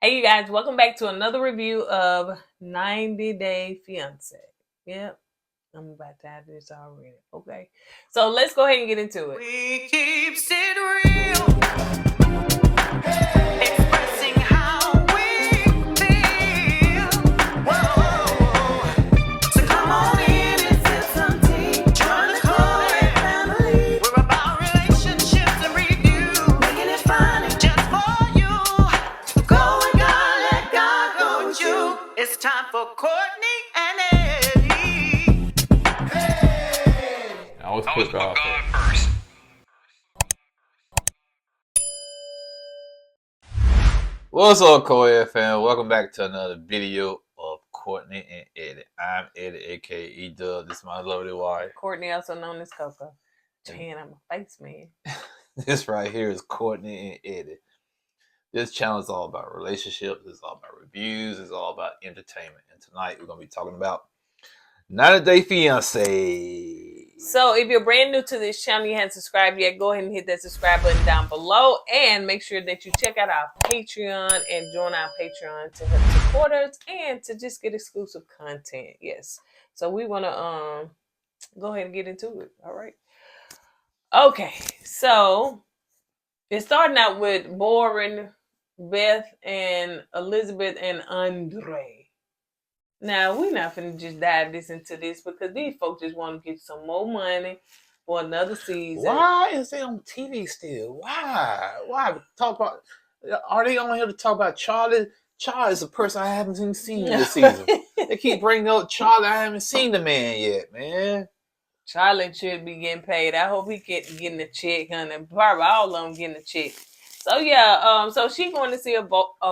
Hey, you guys, welcome back to another review of 90 Day Fiancé. Yep, I'm about to have this already. Okay, so let's go ahead and get into it. We keep it real, expressing how we feel. Whoa. So come on in and sip some tea. Join the KOED family. We're about relationships and review, making it fun just for you. Go with God, let God go with you. It's time for Courtney and Eddie. I always put God first. What's up, KOED fam? Welcome back to another video of Courtney and Eddie. I'm Eddie, aka E-Dub. This is my lovely wife. Courtney, also known as Coco. Man, I'm a face man. This right here is Courtney and Eddie. This channel is all about relationships. It's all about reviews. It's all about entertainment. And tonight we're going to be talking about 90 Day Fiancé. So if you're brand new to this channel, you haven't subscribed yet, go ahead and hit that subscribe button down below. And make sure that you check out our Patreon and join our Patreon to help support us and to just get exclusive content. Yes. So we want to go ahead and get into it. All right. Okay. So it's starting out with boring Beth and Elizabeth and Andre. Now, we're not finna just dive into this because these folks just want to get some more money for another season. Why is it on TV still? Why? Talk about? Are they on here to talk about Charlie? Charlie is a person I haven't even seen this season. They keep bringing up Charlie. I haven't seen the man yet, man. Charlie should be getting paid. I hope he getting a check, honey. Probably all of them getting a check. So yeah, so she going to see a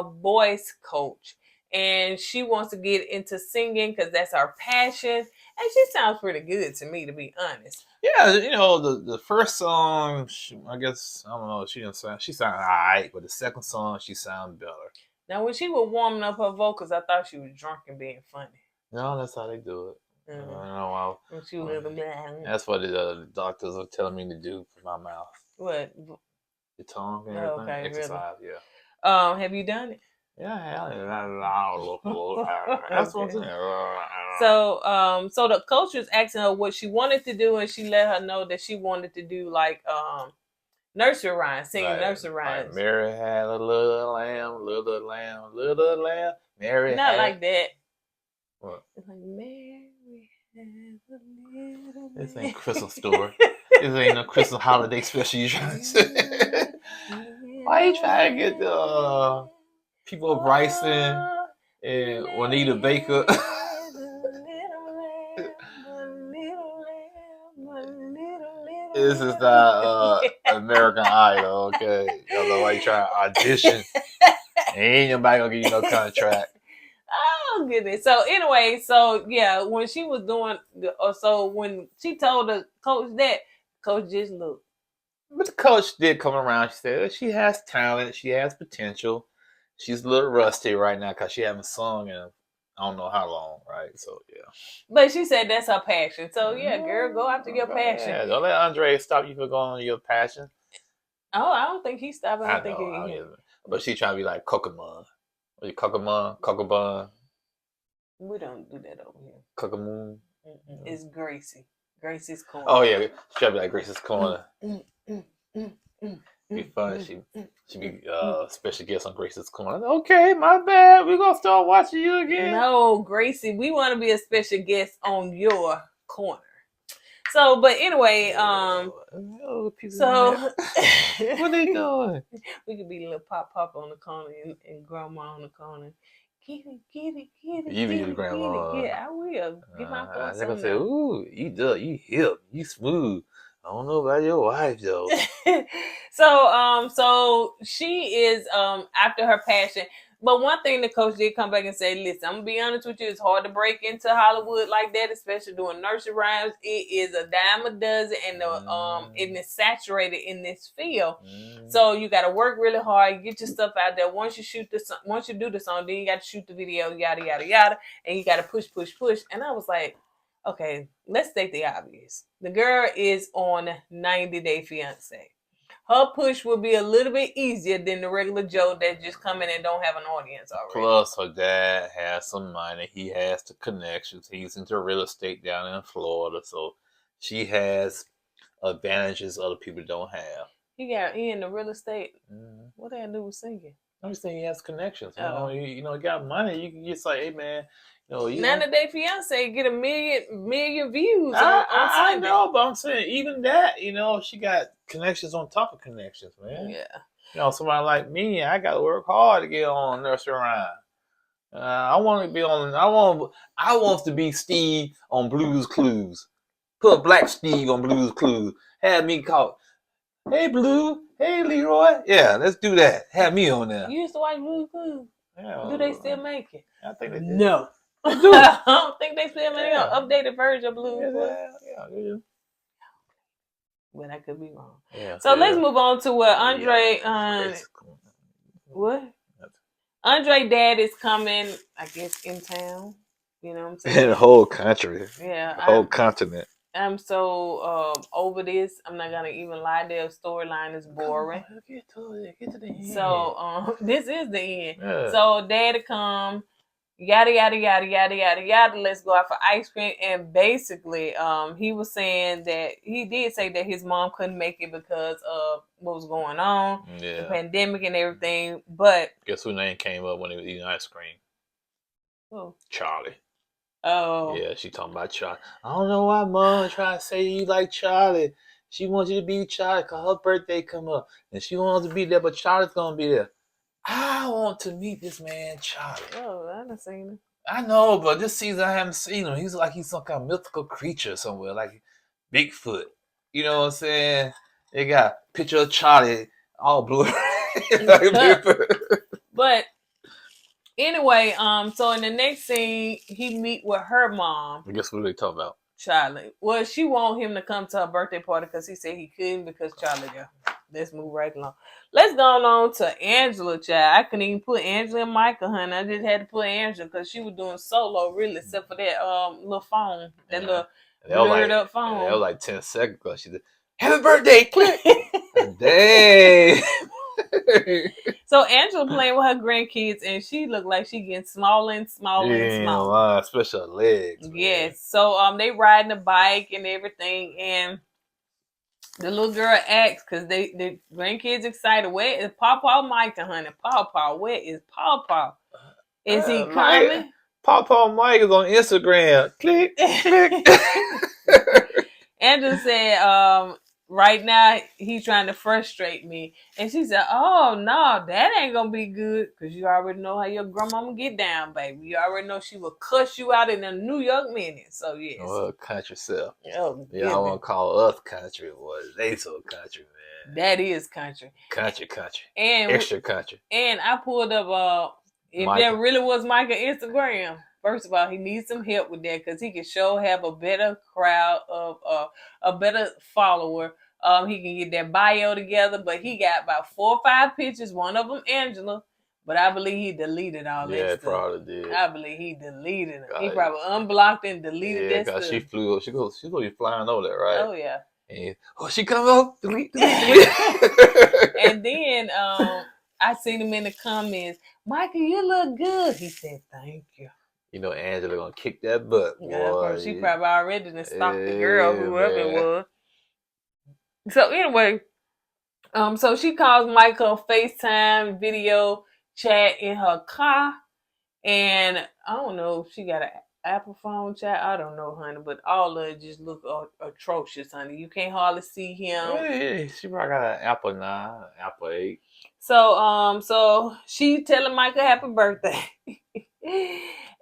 voice coach. And she wants to get into singing because that's her passion. And she sounds pretty good to me, to be honest. Yeah, you know, the first song, I guess, I don't know, she sounded all right, but the second song, she sounded better. Now, when she was warming up her vocals, I thought she was drunk and being funny. No, that's how they do it. I don't know why. She was that's what the doctors are telling me to do for my mouth. What? The tongue and everything. Okay, exercise, really? Yeah. Have you done it? Yeah, that's what I'm saying. So the coach was asking her what she wanted to do, and she let her know that she wanted to do like nursery rhymes, singing nursery rhymes. Like Mary had a little lamb, little lamb, little lamb. Mary not like that. What? It's like Mary has a little lamb. This ain't Christmas story. This ain't no Christmas holiday special you trying to say. Why you trying to get the people of Bryson and Juanita Baker? This is not American Idol, okay? I don't know why you trying to audition. Ain't nobody gonna give you no contract. Oh goodness. So anyway, so yeah, when she was doing, so when she told the coach that, coach just looked. But the coach did come around. She said she has talent. She has potential. She's a little rusty right now because she haven't sung in I don't know how long, right? So yeah. But she said that's her passion. So yeah, girl, go after your passion. Yeah, don't let Andre stop you from going on your passion. Oh, I don't think he's stopping. I think he. But she trying to be like Kokomo. Kokobun. We don't do that over here. Kokomoon. It's Gracie. Gracie's corner. Oh yeah, she try to be like Gracie's corner. Be fun. She be special guest on Gracie's corner. Okay, my bad. We're gonna start watching you again. No, Gracie, we want to be a special guest on your corner. So, but anyway, so what are they doing? We could be little pop on the corner and grandma on the corner. Get it. You be the grandma. Yeah, I will. Get my thoughts they're gonna say, ooh, you hip, you smooth. I don't know about your wife though. So she is after her passion. But one thing the coach did come back and say, listen, I'm gonna be honest with you, it's hard to break into Hollywood like that, especially doing nursery rhymes. It is a dime a dozen, and it is saturated in this field. So you gotta work really hard, get your stuff out there. Once you do the song, then you gotta shoot the video, yada yada yada, and you gotta push. And I was like, okay, let's state the obvious. The girl is on 90 Day Fiancé. her push will be a little bit easier than the regular Joe that just come in and don't have an audience already. Plus, her dad has some money. He has the connections. He's into real estate down in Florida, so she has advantages other people don't have. He in the real estate. Mm-hmm. What that dude was singing? I'm just saying he has connections. You know, he got money. You can just like, hey man, now that they fiance get a million views on I know, but I'm saying even that, you know, she got connections on top of connections, man. Yeah. You know, somebody like me, I got to work hard to get on Nursery Rhyme. I want to be on. I want to be Steve on Blue's Clues. Put Black Steve on Blue's Clues. Have me call. Hey Blue. Hey Leroy. Yeah, let's do that. Have me on there. You used to watch Blue's Clues. Yeah, do they still make it? I think they do. No. They do. I don't think they still make an updated version of Blue's Clues. Yeah, they do. But I could be wrong. Yeah, so let's move on to what Andre. What? Andre dad is coming, I guess, in town. You know what I'm saying? In the whole country. Yeah. The whole continent. I'm so over this. I'm not gonna even lie. Their storyline is boring. Get to the end. So this is the end. Yeah. So dad come, yada yada yada yada yada yada. Let's go out for ice cream. And basically, he was saying that he did say that his mom couldn't make it because of what was going on, the pandemic and everything. But guess whose name came up when he was eating ice cream? Who? Charlie. Oh. Yeah, she talking about Charlie. I don't know why mom trying to say you like Charlie. She wants you to be Charlie because her birthday come up. And she wants to be there, but Charlie's going to be there. I want to meet this man, Charlie. Oh, I haven't seen him. I know, but this season I haven't seen him. He's like he's some kind of mythical creature somewhere, like Bigfoot. You know what I'm saying? They got a picture of Charlie all blue. But anyway, so in the next scene, he meet with her mom. I guess what they talk about? Charlie. Well, she want him to come to her birthday party because he said he couldn't because Charlie there. Let's move right along. Let's go on to Angela, child. I couldn't even put Angela and Michael, honey. I just had to put Angela because she was doing solo, really, except for that little phone, that little blurred up phone. That was like 10 seconds because she said, "Happy birthday, click." Dang. So Angela playing with her grandkids, and she looked like she getting smaller and smaller and smaller. Especially her legs. Man. Yes. So they riding a bike and everything, and the little girl asks because the grandkids excited. Where is Pawpaw Micah, honey? Pawpaw, where is Pawpaw? Is he coming? Pawpaw Mike is on Instagram. Click, click. Angela said, right now he's trying to frustrate me. And she said, oh, no, that ain't going to be good because you already know how your grandmama get down, baby. You already know she will cuss you out in a New York minute. So, yes. Well, country self. Oh, yeah, I want to call us country. Boy, they so country, man. That is country. Country. And extra country. And I pulled up, if that really was Micah Instagram, first of all, he needs some help with that because he can have a better crowd of a better follower. He can get that bio together, but he got about 4 or 5 pictures. One of them, Angela, but I believe he deleted all that stuff. Yeah, probably did. I believe he deleted them. He probably unblocked and deleted that stuff. She flew. She's gonna be flying over there, right? Oh yeah. And she come up, delete. And then I seen him in the comments. Michael, you look good. He said, "Thank you." You know, Angela gonna kick that butt. Boy. She probably already done stalked the girl, whoever it was. So anyway, so she calls Michael FaceTime video chat in her car, and I don't know if she got an Apple phone chat. I don't know, honey, but all of it just look atrocious, honey. You can't hardly see him. Yeah, she probably got an Apple 9, Apple 8. So she telling Michael happy birthday,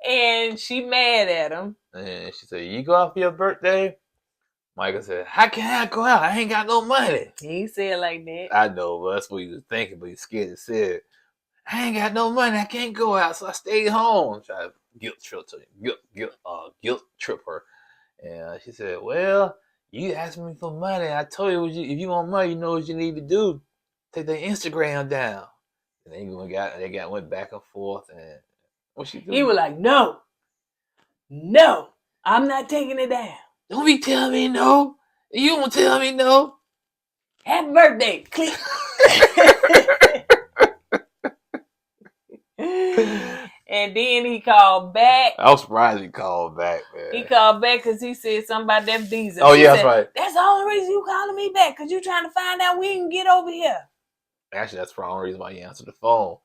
and she mad at him. And she said, "You go out for your birthday?" Michael said, "How can I go out? I ain't got no money." He ain't say it like that. I know, but that's what he was thinking, but he's scared to say it. "I ain't got no money. I can't go out, so I stayed home." Try to guilt trip her. And she said, "Well, you asked me for money. I told you, if you want money, you know what you need to do. Take the Instagram down." And they went back and forth. And what she do? He was like, No, I'm not taking it down. Don't be telling me no. You don't tell me no. Happy birthday, click. And then he called back. I was surprised he called back, man. He called back because he said something about that visa. Oh, She yeah, said, that's right. that's the only reason you calling me back, because you trying to find out when you can get over here. Actually, that's the only reason why he answered the phone.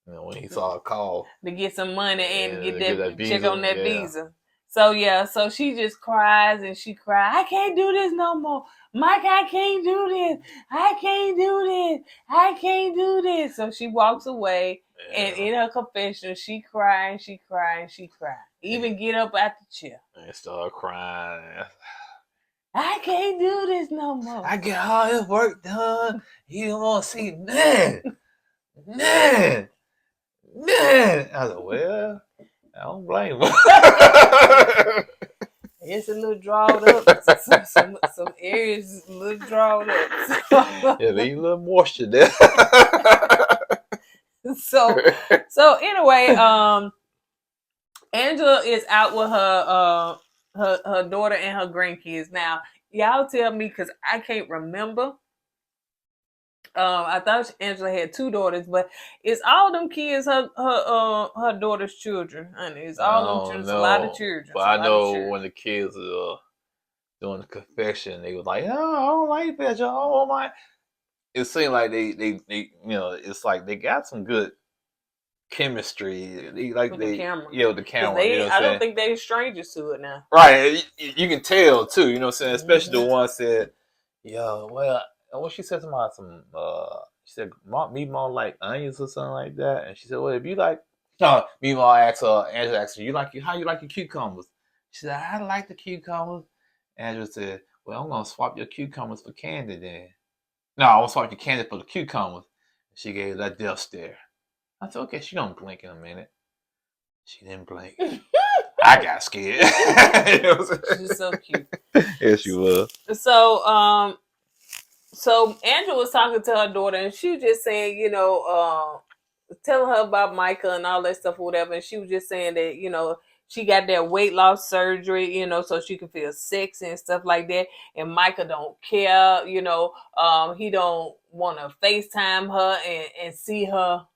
You know, when he saw a call. To get some money and Yeah, get that visa, check on that visa. So, yeah, so she just cries and she cried. I can't do this no more. Mike, I can't do this. I can't do this. I can't do this. So she walks away. Yeah. And in her confession, she cried, she cried, she cried. Even get up out the chair. And started crying. I can't do this no more. I get all his work done. He don't want to see nothing. Nothing. Nothing. I was like, well, I don't blame him. It's a little drawed up. Some areas a little drawed up. Yeah, leave a little moisture there. So anyway, Angela is out with her daughter and her grandkids. Now, y'all tell me, because I can't remember. I thought Angela had 2 daughters, but it's all them kids her daughter's children, honey. It's all them children. It's a lot of children. But I know when the kids are doing the confession, they was like, "Oh, I don't like that, y'all. Oh my!" It seemed like they you know, it's like they got some good chemistry. They like with the camera. Yeah, with the camera. They, you know what I I'm don't saying? think they're strangers to it now. Right, you can tell too. You know what I'm saying? Especially the one said, "Yo, well." What she said to my she said, "Me more like onions or something like that." And she said, "Well, if you like," no, me more asked her. Angela asked her, how you like your cucumbers?" She said, "I like the cucumbers." Angela said, "Well, I'm gonna swap your cucumbers for candy then." No, I want to swap your candy for the cucumbers. She gave that death stare. I said, "Okay, she don't blink in a minute." She didn't blink. I got scared. You know what I'm saying? She's so cute. Yeah, she was. So Angela was talking to her daughter, and she was just saying, telling her about Micah and all that stuff or whatever. And she was just saying that, she got that weight loss surgery, so she can feel sexy and stuff like that. And Micah don't care, he don't want to FaceTime her and see her.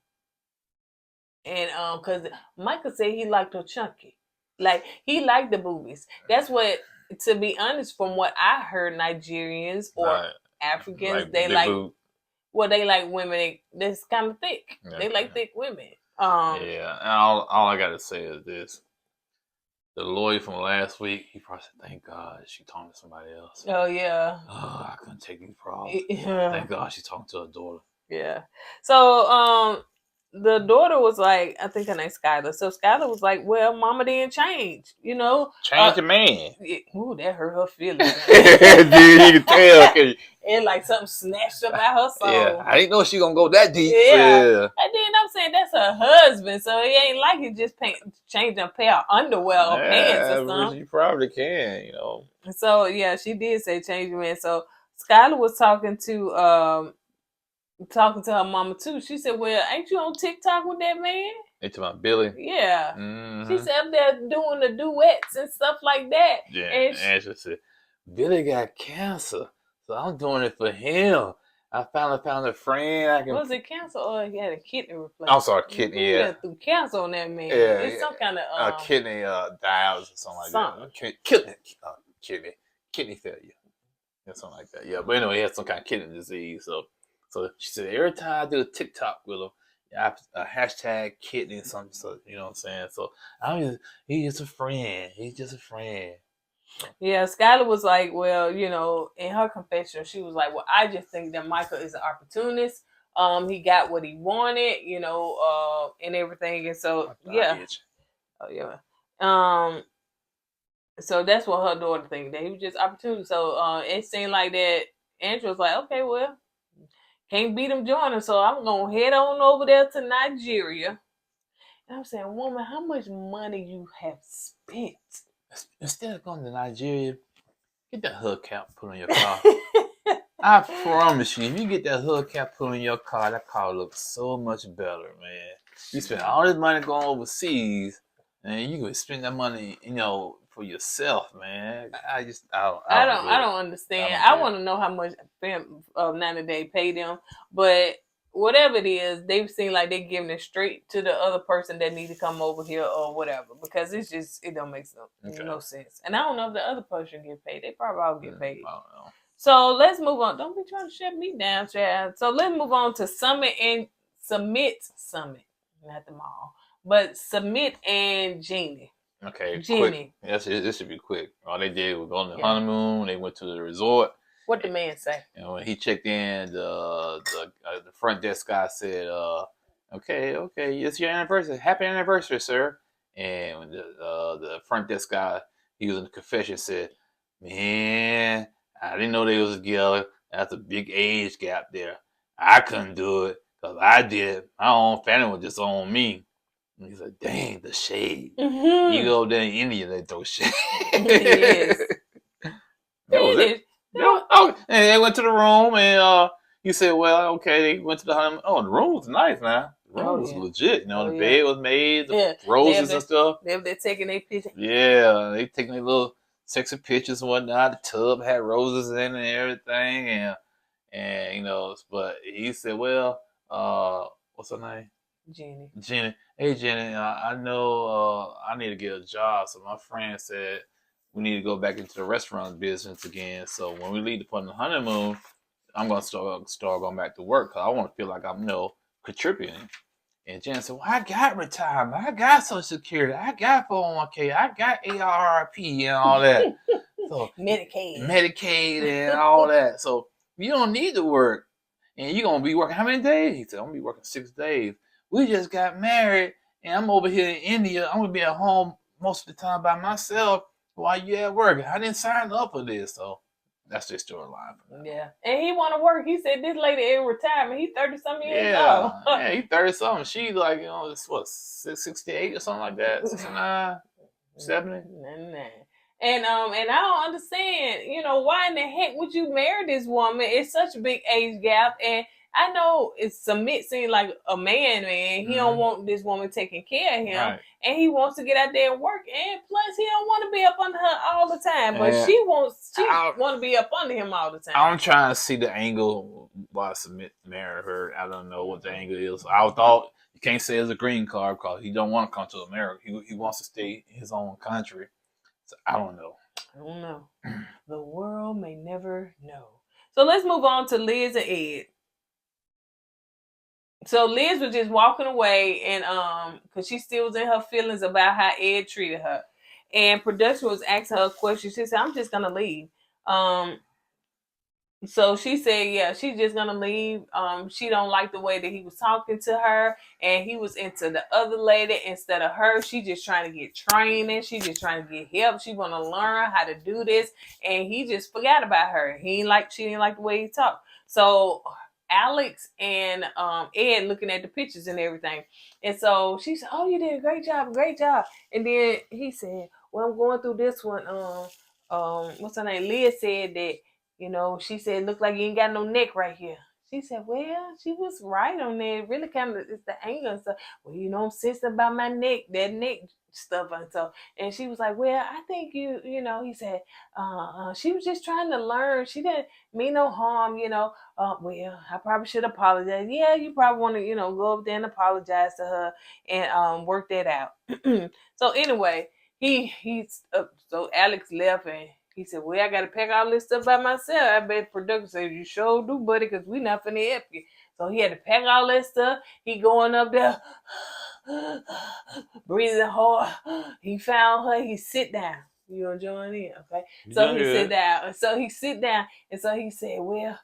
And because Micah said he liked her chunky. Like, he liked the boobies. That's what, to be honest, from what I heard, Nigerians or Africans, they like women that's kind of thick. Yeah, they like thick women. Yeah, and all I gotta say is this: the lawyer from last week, he probably said, "Thank God she talking to somebody else." Oh yeah. Oh, I couldn't take these problems. Yeah. Thank God she's talking to her daughter. Yeah. So the daughter was like, I think her name's Skylar. So Skylar was like, well, mama didn't change, Change the man. Ooh, that hurt her feelings. Dude, you can tell. And like something snatched up out her soul. Yeah, I didn't know she gonna go that deep. Yeah. And then I'm saying that's her husband, so it ain't like he just change a pair of underwear or pants or something. She probably can, So yeah, she did say change the man. So Skylar was talking to her mama too. She said, "Well, ain't you on TikTok with that man?" It's about Billy. Yeah. Mm-hmm. She said up there doing the duets and stuff like that. Yeah. And she said, "Billy got cancer, so I'm doing it for him. I finally found a friend. Was it cancer or he had a kidney replacement? I'm sorry, kidney. Yeah. Through cancer on that man. Yeah. It's some kind of kidney dialysis or something like that. Kidney failure. Yeah, something like that. Yeah. But anyway, he had some kind of kidney disease. So she said, every time I do a TikTok with him, I hashtag kidney and something. So you know what I'm saying. So he's just a friend. He's just a friend. Yeah, Skylar was like, well, in her confession, she was like, well, I just think that Michael is an opportunist. He got what he wanted, and everything. And so, yeah. Oh, yeah. So that's what her daughter thinks, that he was just opportunist. So it seemed like that Andrew was like, okay, well, can't beat him joining, so I'm going to head on over there to Nigeria. And I'm saying, woman, how much money you have spent? Instead of going to Nigeria, get that hubcap put on your car. I promise you, if you get that hubcap put on your car, that car looks so much better, man. You spend all this money going overseas, and you could spend that money, for yourself, man. I don't understand. I want to know how much 90 Day pay them, but whatever it is, they seem like they're giving it straight to the other person that need to come over here or whatever, because it don't make no sense. And I don't know if the other person get paid. They probably all get paid. I don't know. So let's move on. Don't be trying to shut me down, child. So let's move on to Summit, not them all, but Sumit and Jenny. Okay, Jenny. Quick. This should be quick. All they did was go on the honeymoon. They went to the resort. What the man say? And when he checked in, the front desk guy said, "Okay, it's your anniversary. Happy anniversary, sir." And when the front desk guy, he was in the confession, said, "Man, I didn't know they was together. That's a big age gap there. I couldn't do it because I did. My own family was just on me." And he's like, "Dang, the shade. Mm-hmm. You go there in India, they throw shade." Yes. That was it. And they went to the room, and he said, "Well, okay." They went to the honeymoon. Oh, the room was nice, man. The room was legit. You know, the bed was made, the roses and stuff. They're taking their pictures. Yeah, they taking their little sexy pictures and whatnot. The tub had roses in it and everything, and you know. But he said, "Well, what's her name?" Jenny. Hey, Jenny. I know I need to get a job. So my friend said we need to go back into the restaurant business again. So when we leave upon the honeymoon, I'm gonna start going back to work because I want to feel like I'm contributing." And Jen said, "Well, I got retirement, I got Social Security, I got 401k, I got ARP and all that, so Medicaid and all that. So you don't need to work, and you're gonna be working how many days?" He said, "I'm gonna be working 6 days. We just got married, and I'm over here in India. I'm gonna be at home most of the time by myself while you at work. I didn't sign up for this." So that's their storyline. Yeah, and he want to work. He said this lady in retirement. He's 30-something years old. Yeah, he's 30-something. She's like, it's what, 68 or something like that, 69, 70. And I don't understand. Why in the heck would you marry this woman? It's such a big age gap, and I know Sumit seems like a man. He don't want this woman taking care of him, right. And he wants to get out there and work. And plus, he don't want to be up under her all the time. But she want to be up under him all the time. I'm trying to see the angle why Sumit married her. I don't know what the angle is. I thought you can't say it's a green card because he don't want to come to America. He wants to stay in his own country. So I don't know. The world may never know. So let's move on to Liz and Ed. So Liz was just walking away, and because she still was in her feelings about how Ed treated her, and production was asking her a question. She said, "I'm just gonna leave." So she said, "Yeah, she's just gonna leave." She don't like the way that he was talking to her, and he was into the other lady instead of her. She just trying to get training. She just trying to get help. She want to learn how to do this, and he just forgot about her. She didn't like the way he talked. So Alex and Ed looking at the pictures and everything. And so she said, "Oh, you did a great job. And then he said, "Well, I'm going through this one." What's her name? Liz said that, she said, "Look like you ain't got no neck right here." She said, "Well, she was right on there. It really kind of, it's the angle and stuff. Well, I'm sensitive about my neck, that neck stuff." And she was like, "Well, I think he said, she was just trying to learn. She didn't mean no harm, well, I probably should apologize." Yeah, you probably want to, go up there and apologize to her and work that out. So anyway, so Alex left, and he said, "Well, I got to pack all this stuff by myself." I bet production said, "You sure do, buddy, because we not finna help you." So he had to pack all that stuff. He going up there, breathing hard. He found her. He sit down. You gonna join in, okay? So he sit down. And so he sit down. And so he said, "Well,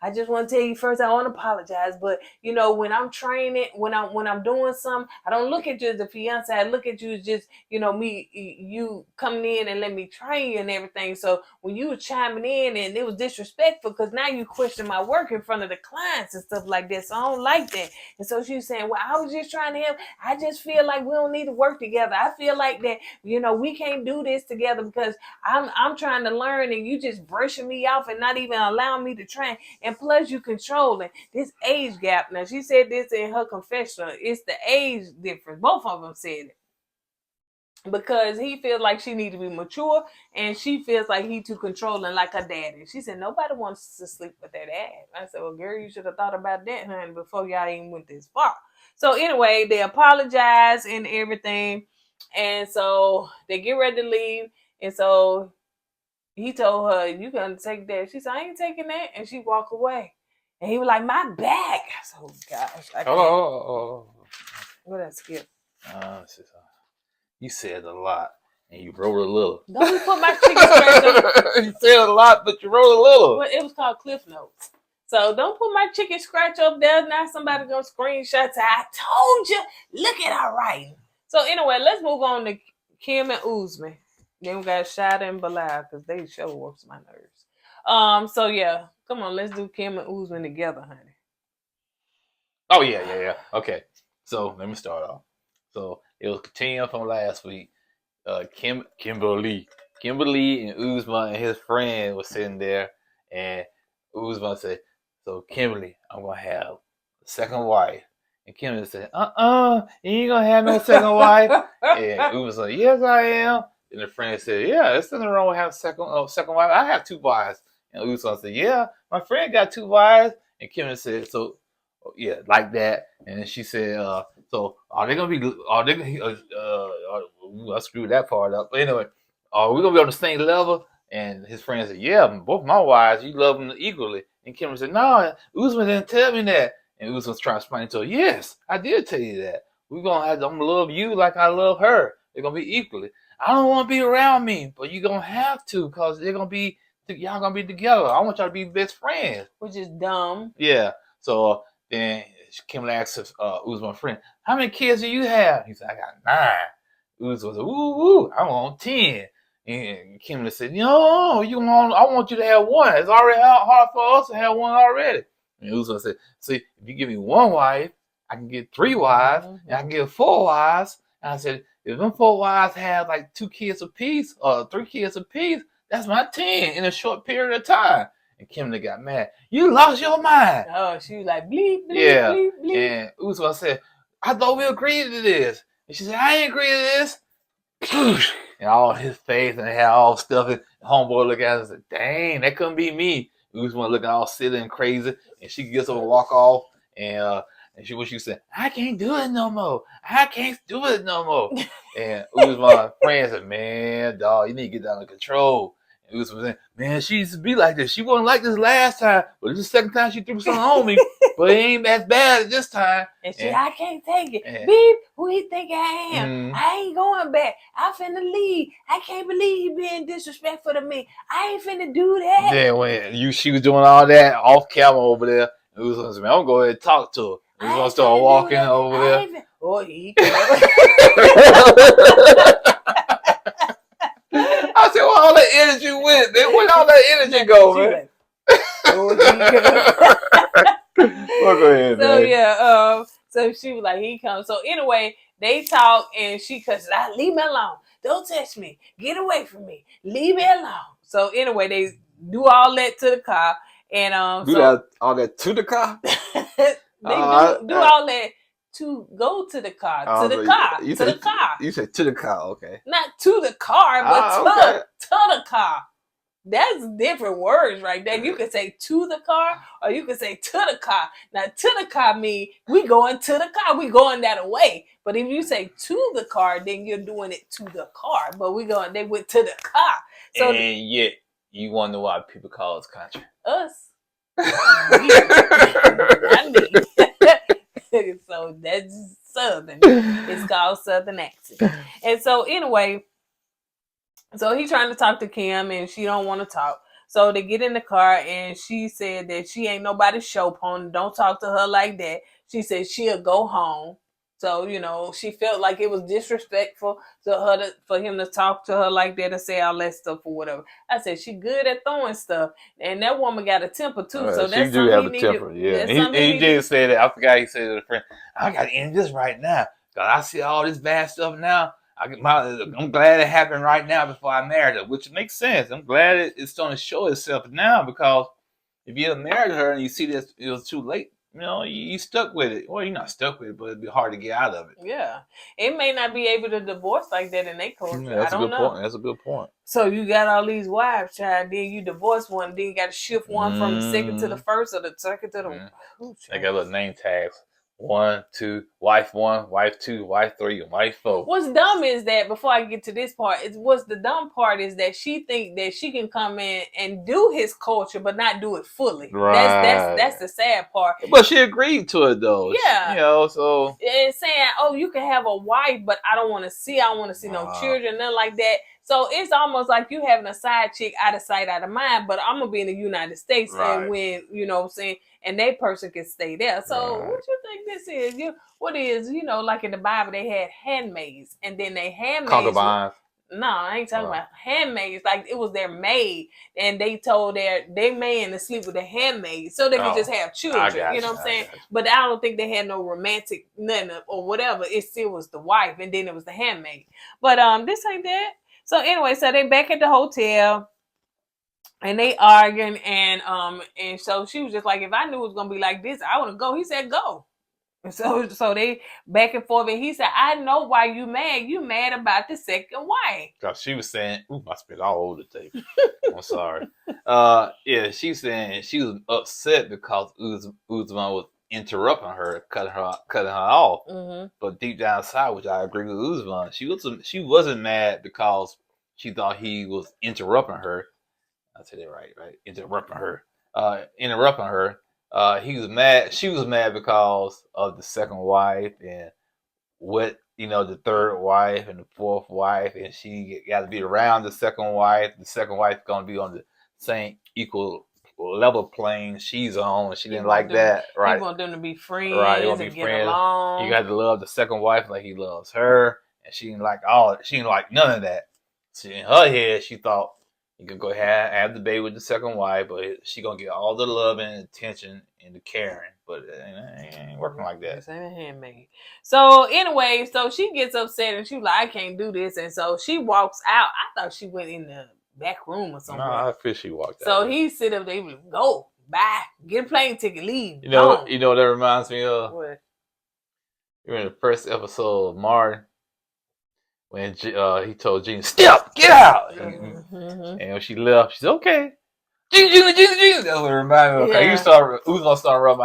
I just want to tell you first, I want to apologize, but when I'm training, when I'm doing something, I don't look at you as a fiance. I look at you as just, you coming in and let me train you and everything. So when you were chiming in and it was disrespectful because now you question my work in front of the clients and stuff like that. So I don't like that." And so she was saying, "Well, I was just trying to help. I just feel like we don't need to work together. I feel like that, we can't do this together because I'm trying to learn and you just brushing me off and not even allowing me to train. And plus you controlling this age gap." Now she said this in her confessional. It's the age difference. Both of them said it. because he feels like she needs to be mature, and she feels like he too controlling, like her daddy. She said nobody wants to sleep with their dad. I said, well, girl, you should have thought about that, honey, before y'all even went this far. So anyway, they apologize and everything, and so they get ready to leave, and so he told her, "You gonna take that?" She said, "I ain't taking that," and she walked away. And he was like, "My back." I said, "Oh gosh, I can't." What that skip? You said a lot and you wrote a little. Don't we put my chicken scratch up? You said a lot, but you wrote a little. Well, it was called Cliff Notes. So don't put my chicken scratch up there. Now somebody gonna screenshot. Say, I told you. Look at our writing. So anyway, let's move on to Kim and Usman. Then we got Shaeeda and Bilal because they show works my nerves. So yeah, come on, let's do Kim and Usman together, honey. Oh yeah. Okay. So let me start off. So it was continuing from last week. Kimberly and Usman and his friend was sitting there, and Usman said, "So Kimberly, I'm gonna have a second wife." And Kimberly said, you ain't gonna have no second wife. And Usman said, "Yes, I am." And the friend said, "Yeah, there's nothing wrong with having second wife. I have 2 wives." And Usman said, "Yeah, my friend got 2 wives." And Kimberly said, "So, yeah, like that." And then she said, "So are they gonna be? I screwed that part up. But anyway, are we gonna be on the same level?" And his friend said, "Yeah, both my wives, you love them equally." And Kimberly said, "No, Usman didn't tell me that." And Usman was trying to explain to her, "Yes, I did tell you that. I'm gonna love you like I love her. They're gonna be equally. I don't want to be around me, but you're gonna have to, because y'all gonna be together. I want y'all to be best friends." Which is dumb. Yeah. So then Kimberly asked Usman's friend, "How many kids do you have?" He said, "I got 9. Usman said, "Ooh, I want 10. And Kimberly said, "No, I want you to have 1. It's already hard for us to have 1 already." And Usman said, "See, if you give me 1 wife, I can get 3 wives, and I can get 4 wives." And I said, "If them 4 wives have like 2 kids apiece or 3 kids apiece, that's my 10 in a short period of time." And Kimberly got mad. "You lost your mind." Oh, she was like, bleep, bleep, Yeah. bleep, bleep. And Usman said, "I thought we agreed to this." And she said, "I ain't agreed to this." And all his face and had all stuff. And homeboy looked at her and said, "Dang, that couldn't be me." Usman looking all silly and crazy. And she gets up and walk off. And she said, "I can't do it no more. I can't do it no more." And Usman's friend said, "Man, dog, you need to get that under control." And Usman said, "Man, she used to be like this. She wasn't like this last time, but this is the second time she threw something on me. But it ain't as bad as this time." And she, I can't take it. And- Beep, who you think I am? I ain't going back. I finna leave. I can't believe you being disrespectful to me. I ain't finna do that. Then when she was doing all that off camera over there, it was like, "Man, I'm gonna go ahead and talk to her." He was gonna start walking over there. Oh, he I said, "Where all that energy went? Where all that energy go, man?" Well, go ahead, so man. yeah, so she was like, he comes. So anyway, they talk and she cusses out, "Leave me alone. Don't touch me. Get away from me. Leave me alone." So anyway, they do all that to the car. And all that to the car? they do all that to go to the car. To the car. You said to the car, okay. Not to the car, but to the car. That's different words right there. You can say to the car or you can say to the car. Now, to the car means we going to the car. We going that way. But if you say to the car, then you're doing it to the car. But they went to the car. So, and yet, you wonder why people call us country. Us. I mean. So that's Southern. It's called Southern accent. And so anyway, so he trying to talk to Kim and she don't want to talk. So they get in the car and she said that she ain't nobody's show pony. Don't talk to her like that. She said she'll go home. So, she felt like it was disrespectful for him to talk to her like that and say all that stuff or whatever. I said, she good at throwing stuff. And that woman got a temper too. So that's she do have a temper, yeah. And he did say that. I forgot he said to the friend, "I got to end this right now. Because I see all this bad stuff now. I'm glad it happened right now before I married her," which makes sense. I'm glad it's going to show itself now, because if you had married her and you see this, it was too late, you stuck with it. Well, you're not stuck with it, but it'd be hard to get out of it. Yeah. It may not be able to divorce like that in their culture. That's I don't a good know. point. That's a good point. So you got all these wives, child. Then you divorce one. Then you got to shift one from the second to the first, or the second to the. They got little name tags. 1, 2, wife 1, wife 2, wife 3, and wife 4. What's dumb is that before I get to this part, what's the dumb part is that she think that she can come in and do his culture, but not do it fully. Right. That's the sad part. But she agreed to it though. Yeah. So and saying, "Oh, you can have a wife, but I don't want to see no children, nothing like that." So it's almost like you having a side chick out of sight, out of mind. But I'm gonna be in the United States, and when what I'm saying, and that person can stay there. So what you think this is? What is like in the Bible they had handmaids, and then they handmaids. concubines. No, I ain't talking about handmaids. Like it was their maid, and they told their man to sleep with the handmaid so they could just have children. You know what I'm saying? But I don't think they had no romantic nothing or whatever. It still was the wife, and then it was the handmaid. But this ain't that. So anyway, so they back at the hotel. And they arguing, and so she was just like, if I knew it was gonna be like this, I would go. He said, go. And so they back and forth, and he said, I know why you mad. You mad about the second wife. Cause she was saying, "Ooh, I spit all over the table." I'm sorry. She's saying she was upset because Usman was interrupting her, cutting her off. Mm-hmm. But deep down inside, which I agree with Usman, she wasn't mad because she thought he was interrupting her. I said that right? Interrupting her. He was mad. She was mad because of the second wife and what the third wife and the fourth wife, and she got to be around the second wife. The second wife gonna be on the same equal level plane she's on. She didn't like that. Right. He want them to be friends. Right. You want to and be get friends. Along. You got to love the second wife like he loves her, and she didn't like none of that. See, in her head, she thought, you can go ahead and have the baby with the second wife, but she gonna get all the love and attention and the caring. But it ain't working like that. This ain't a handmaid. So anyway, so she gets upset and she's like, I can't do this, and so she walks out. I thought she went in the back room or something. No, I feel she walked out. So he sit up there, he was like, go, bye, get a plane ticket, leave. You know what that reminds me of? What? You're in the first episode of Martin. When he told Gina, step, get out. Mm-hmm. And when she left, she said, okay. Gina. That's what it reminded me of. Okay, Usman started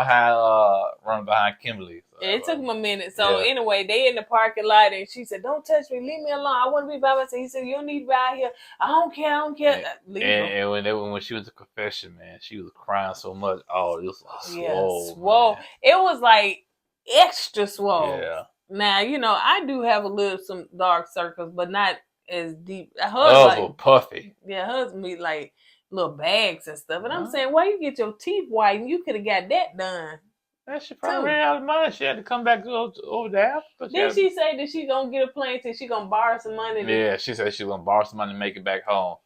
running behind Kimberly. So, it took him a minute. So anyway, they in the parking lot, and she said, don't touch me. Leave me alone. I want to be by myself. He said, you don't need to be out here. I don't care. And when she was to confession, man, she was crying so much. Oh, it was swole. Man. It was like extra swole. Yeah. Now, I do have some dark circles, but not as deep. Hers was puffy. Yeah, hers be like little bags and stuff. And I'm saying, why you get your teeth whitened? You could have got that done. That she probably ran out of money. She had to come back over there. Did she say that she gonna get a plane ticket? She gonna borrow some money? Yeah, she said she was gonna borrow some money to make it back home.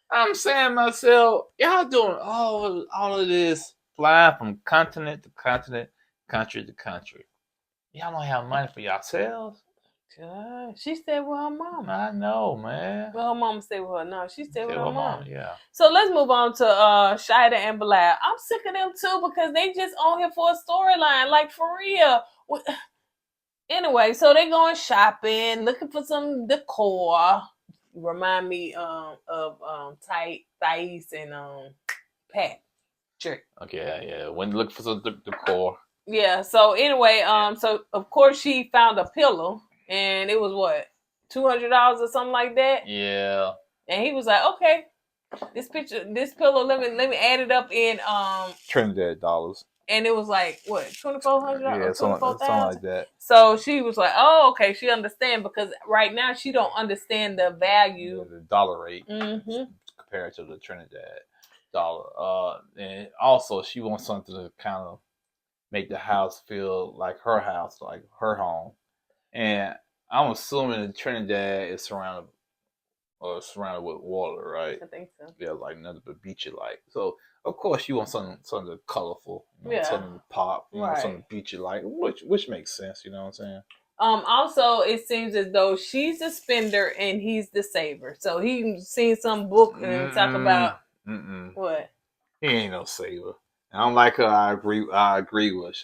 I'm saying myself, y'all doing all of this flying from continent to continent, country to country. Y'all don't have money for yourselves. She stayed with her mama. I know, man. Well, her mama stayed with her. No, she stayed with her mama. Yeah. So let's move on to Shaeeda and Bilal. I'm sick of them too because they just on here for a storyline, like for real. Anyway, so they going shopping, looking for some decor. Remind me of Thais and Pat. Sure. Okay, yeah. When you look for some decor. Yeah, so anyway, so of course she found a pillow, and it was what, $200 or something like that. Yeah. And he was like, okay, this pillow, let me add it up in Trinidad dollars. And it was like what, $2,400? Yeah, something like that. So she was like, oh, okay, she understand because right now she don't understand the value, the dollar rate compared to the Trinidad dollar. And also she wants something to kind of make the house feel like her house, like her home. And I'm assuming that Trinidad is surrounded with water, right? I think so. Yeah, like nothing but beachy like. So of course you want something colorful, something to pop, something beachy like, which makes sense, you know what I'm saying? Also, it seems as though she's the spender and he's the saver. So he seen some book and talk about what? He ain't no saver. I don't like her. I agree with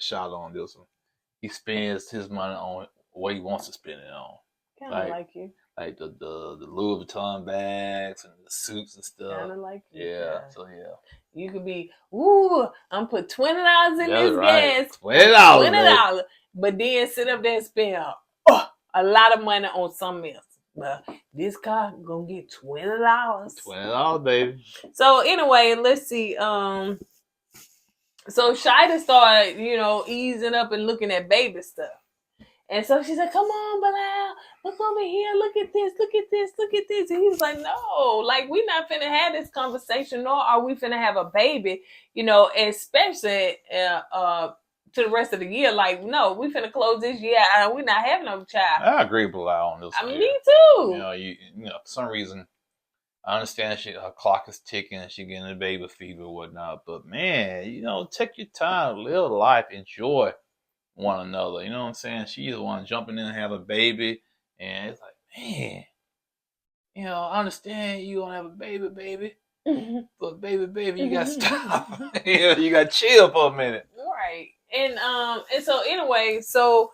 Shaeeda on this one. He spends his money on what he wants to spend it on. Kind of like you. Like the Louis Vuitton bags and the suits and stuff. Kind of like you. Yeah. So yeah. You could be, I'm put $20 in this right. gas. $20. But then sit up there and spend a lot of money on something else. But this car gonna get $20. $20, baby. So anyway, let's see. So Shaeeda started, easing up and looking at baby stuff. And so she said, come on, Bilal, look over here, look at this, look at this, look at this. And he was like, no, like, we're not finna have this conversation, nor are we finna have a baby, especially to the rest of the year. Like, no, we finna close this year and we're not having no child. I agree with Bilal on this one. Me too. For some reason, I understand her clock is ticking and she getting a baby fever and whatnot, but man, take your time, live life, enjoy one another. You know what I'm saying? She either want to jump in and have a baby, and it's like, man, I understand you want to have a baby, but baby, you got to stop. You got to chill for a minute. Right. And so anyway, so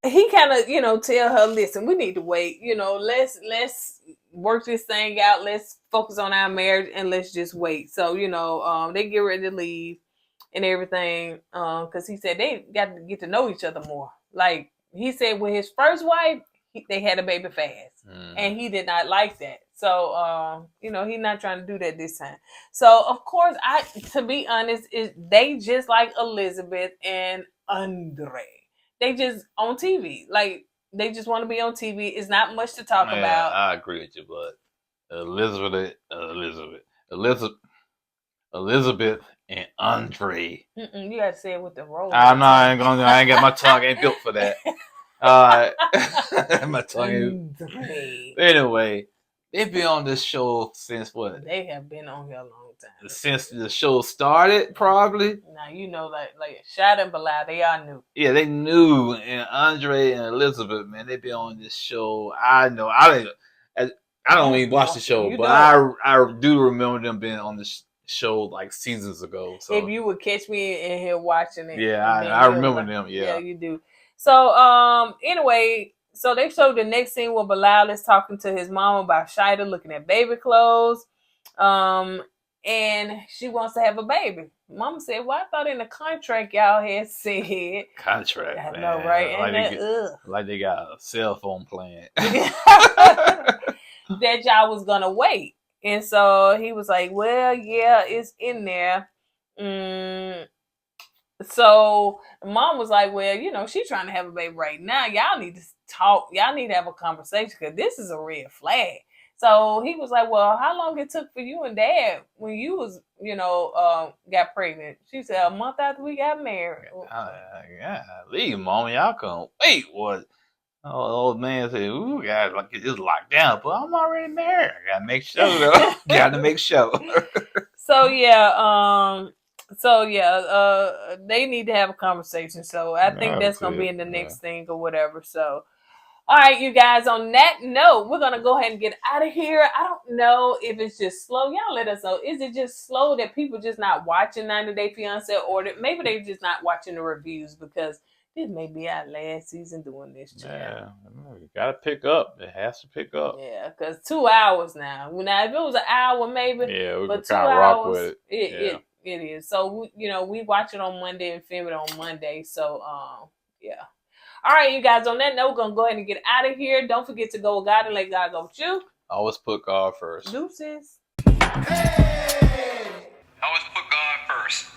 he kind of, tell her, listen, we need to wait. Let's work this thing out. Let's focus on our marriage and let's just wait. So, they get ready to leave and everything, because he said they got to get to know each other more. Like he said, with his first wife, they had a baby fast, and he did not like that. So, he's not trying to do that this time. So, of course, to be honest, they just like Elizabeth and Andre. They just on TV, like they just want to be on TV. It's not much to talk about. I agree with you, but Elizabeth and Andre. You gotta say it with the roll. I ain't got my tongue ain't built for that. My tongue. Anyway, they've been on this show since what? They have been on here a long time. Since the show started, probably. Now like Shaeeda and Bilal, they are new. Yeah, they knew, and Andre and Elizabeth, man, they been on this show. I know. I don't even watch the show, but I do remember them being on this show like seasons ago. So if you would catch me in here watching it, I remember them. Yeah, you do. So anyway, so they showed the next scene where Bilal is talking to his mom about Shaeeda looking at baby clothes, and she wants to have a baby. Mama said, "Well, I thought in the contract y'all had said contract." I know, right? Like they got a cell phone plan that y'all was gonna wait. And so he was like, well, yeah, it's in there. So mom was like, well, she's trying to have a baby right now. Y'all need to talk. Y'all need to have a conversation because this is a red flag. So he was like, well, how long it took for you and dad when you was, got pregnant? She said, a month after we got married. Yeah, leave, mom. Y'all couldn't wait. What? Old man said, ooh, guys, like it's locked down, but I'm already married. I gotta make sure, though. Gotta make sure. They need to have a conversation. So I think that's gonna be in the next thing or whatever. So, all right, you guys, on that note, we're gonna go ahead and get out of here. I don't know if it's just slow. Y'all let us know. Is it just slow that people just not watching 90 Day Fiancé, or that maybe they just not watching the reviews because this may be our last season doing this channel. Yeah, you gotta pick up. It has to pick up. Yeah, because 2 hours now. Now, if it was an hour, maybe. Yeah, we but could kind of rock with it. It is. So, we watch it on Monday and film it on Monday. So, yeah. All right, you guys, on that note, we're going to go ahead and get out of here. Don't forget to go with God and let God go with you. Always put God first. Deuces. Hey! Always put God first.